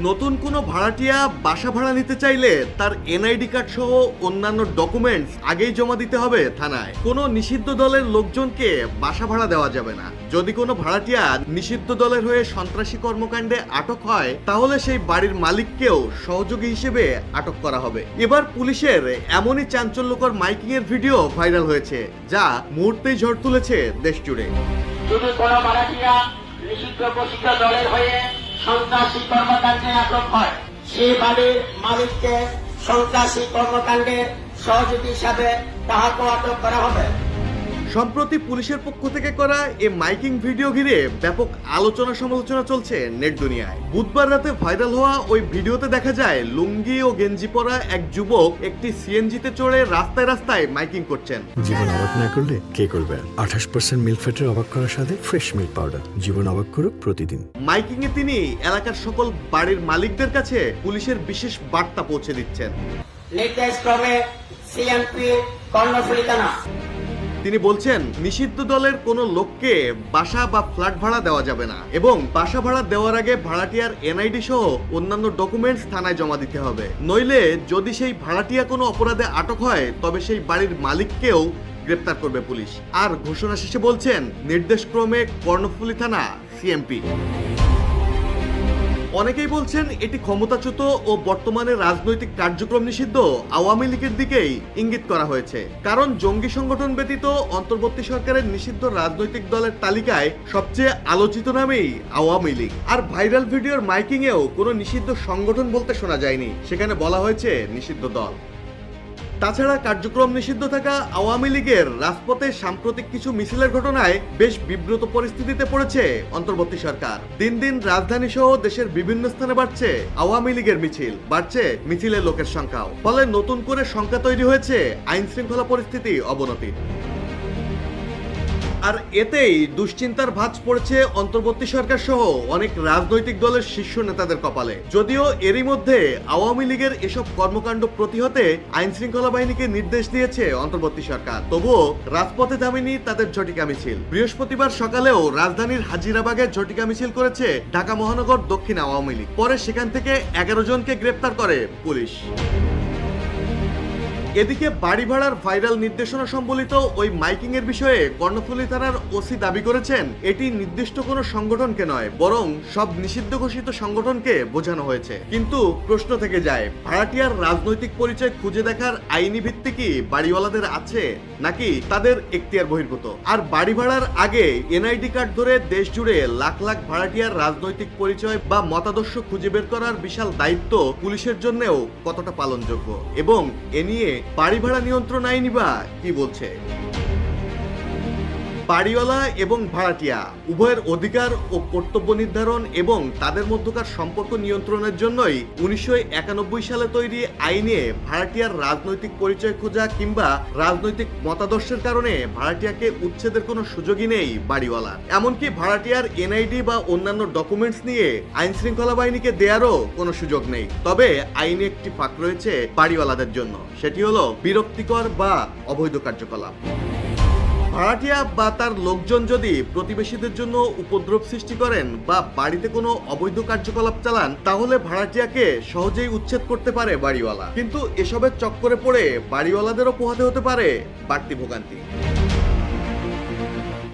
নতুন কোনো ভাড়াটিয়া বাসা ভাড়া নিতে চাইলে তার এনআইডি কার্ড সহ অন্যান্য ডকুমেন্টস আগেই জমা দিতে হবে থানায়। কোনো নিষিদ্ধ দলের লোকজনকে বাসা ভাড়া দেওয়া যাবে না। যদি কোনো ভাড়াটিয়া নিষিদ্ধ দলের হয়ে সন্ত্রাসী কর্মকাণ্ডে আটক হয় তাহলে সেই বাড়ির মালিককেও সহযোগী হিসেবে আটক করা হবে। এবার পুলিশের এমনই চাঞ্চল্যকর মাইকিং এর ভিডিও ভাইরাল হয়েছে যা মুহূর্তেই ঝড় তুলেছে দেশ জুড়ে। যদি কোনো ভাড়াটিয়া নিষিদ্ধ ঘোষিত দলের হয়ে সন্ত্রাসী কর্মকাণ্ডে আটক হয়, সেই বাড়ির মালিককে সন্ত্রাসী কর্মকাণ্ডে সহযোগী হিসাবে তাহাকে আটক করা হবে। সম্প্রতি পুলিশের পক্ষ থেকে করা এই মাইকিং ভিডিও ঘিরে ব্যাপক আলোচনা সমালোচনা চলছে নেট দুনিয়ায়। বুধবার রাতে ভাইরাল হওয়া ওই ভিডিওতে দেখা যায় লুঙ্গি ও গেঞ্জি পরা এক যুবক একটি সিএনজিতে চড়ে রাস্তায় রাস্তায় মাইকিং করছেন। জীবন অবাক না করলে কে করবে? 28% মিল্ক ফ্যাটের অবাক করার সাথে ফ্রেশ মিল্ক পাউডার। জীবন অবাক করুক প্রতিদিন। মাইকিং এ তিনি এলাকার সকল বাড়ির মালিকদের কাছে পুলিশের বিশেষ বার্তা পৌঁছে দিচ্ছেন। নির্দেশক্রমে সিএমপি কর্ণফুলী থানা। তিনি বলছেন নিষিদ্ধ দলের কোনো লোককে বাসা বা ফ্ল্যাট ভাড়া দেওয়া যাবে না এবং বাসা ভাড়া দেওয়ার আগে ভাড়াটিয়ার এনআইডি সহ অন্যান্য ডকুমেন্টস থানায় জমা দিতে হবে। নইলে যদি সেই ভাড়াটিয়া কোনো অপরাধে আটক হয় তবে সেই বাড়ির মালিককেও গ্রেপ্তার করবে পুলিশ। আর ঘোষণা শেষে বলছেন নির্দেশক্রমে কর্ণফুলী থানা সিএমপি। অনেকেই বলছেন এটি ক্ষমতাচ্যুত ও বর্তমানে রাজনৈতিক কার্যক্রম নিষিদ্ধ আওয়ামী লীগের দিকেই ইঙ্গিত করা হয়েছে। কারণ জঙ্গি সংগঠন ব্যতীত অন্তর্বর্তী সরকারের নিষিদ্ধ রাজনৈতিক দলের তালিকায় সবচেয়ে আলোচিত নামেই আওয়ামী লীগ। আর ভাইরাল ভিডিওর মাইকিং এও কোনো নিষিদ্ধ সংগঠন বলতে শোনা যায়নি, সেখানে বলা হয়েছে নিষিদ্ধ দল। তাছাড়া কার্যক্রম নিষিদ্ধ থাকা আওয়ামী লীগের রাজপথে সাম্প্রতিক কিছু মিছিলের ঘটনায় বেশ বিব্রত পরিস্থিতিতে পড়েছে অন্তর্বর্তী সরকার। দিন দিন রাজধানী সহ দেশের বিভিন্ন স্থানে বাড়ছে আওয়ামী লীগের মিছিল, বাড়ছে মিছিলের লোকের সংখ্যাও। ফলে নতুন করে শঙ্কা তৈরি হয়েছে আইন শৃঙ্খলা পরিস্থিতি অবনতির। আর এতেই দুশ্চিন্তার ভাঁজ পড়েছে অন্তর্বর্তী সরকার সহ অনেক রাজনৈতিক দলের শীর্ষ নেতাদের কপালে। যদিও এরই মধ্যে আওয়ামী লীগের এসব কর্মকাণ্ড প্রতিহতে আইন শৃঙ্খলা বাহিনীকে নির্দেশ দিয়েছে অন্তর্বর্তী সরকার, তবুও রাজপথে থামেনি তাদের ঝটিকা মিছিল। বৃহস্পতিবার সকালেও রাজধানীর হাজিরাবাগে ঝটিকা মিছিল করেছে ঢাকা মহানগর দক্ষিণ আওয়ামী লীগ। পরে সেখান থেকে 11 জনকে গ্রেপ্তার করে পুলিশ। এদিকে বাড়ি ভাড়ার ভাইরাল নির্দেশনা সম্বলিত ওই মাইকিং এর বিষয়ে কর্ণফুলী থানার ওসি দাবি করেছেন এটি নির্দিষ্ট কোনো সংগঠনকে নয় বরং সব নিষিদ্ধ ঘোষিত সংগঠনকে বোঝানো হয়েছে। কিন্তু প্রশ্ন থেকে যায়, ভাড়াটিয়ার রাজনৈতিক পরিচয় খুঁজে দেখার আইনি ভিত্তি কি বাড়িওয়ালাদের আছে নাকি তাদের এখতিয়ার বহির্ভূত? আর বাড়ি ভাড়ার আগে এনআইডি কার্ড ধরে দেশ জুড়ে লাখ লাখ ভাড়াটিয়ার রাজনৈতিক পরিচয় বা মতাদর্শ খুঁজে বের করার বিশাল দায়িত্ব পুলিশের জন্যও কতটা পালনযোগ্য? এবং এ নিয়ে বাড়ি ভাড়া নিয়ন্ত্রণ আইনি বা কি বলছে? বাড়িওয়ালা এবং ভাড়াটিয়া উভয়ের অধিকার ও কর্তব্য নির্ধারণ এবং তাদের মধ্যকার সম্পর্ক নিয়ন্ত্রণের জন্যই 1991 সালে তৈরি আইনে ভাড়াটিয়ার রাজনৈতিক পরিচয় খোঁজা কিংবা রাজনৈতিক মতাদর্শের কারণে ভাড়াটিয়াকে উচ্ছেদের কোনো সুযোগই নেই বাড়িওয়ালার। এমনকি ভাড়াটিয়ার এনআইডি বা অন্যান্য ডকুমেন্টস নিয়ে আইন শৃঙ্খলা বাহিনীকে দেয়ারও কোনো সুযোগ নেই। তবে আইনে একটি ফাঁক রয়েছে বাড়িওয়ালাদের জন্য, সেটি হলো বিরক্তিকর বা অবৈধ কার্যকলাপ। ভাড়াটিয়া বা তার লোকজন যদি প্রতিবেশীদের জন্য উপদ্রব সৃষ্টি করেন বা বাড়িতে কোনো অবৈধ কার্যকলাপ চালান তাহলে ভাড়াটিয়াকে সহজেই উচ্ছেদ করতে পারে বাড়িওয়ালা। কিন্তু এসবের চক্করে পড়ে বাড়িওয়ালাদেরও পোহাতে হতে পারে বাড়তি ভোগান্তি।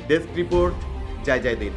ডেস্ক রিপোর্ট, জয় জয় দিন।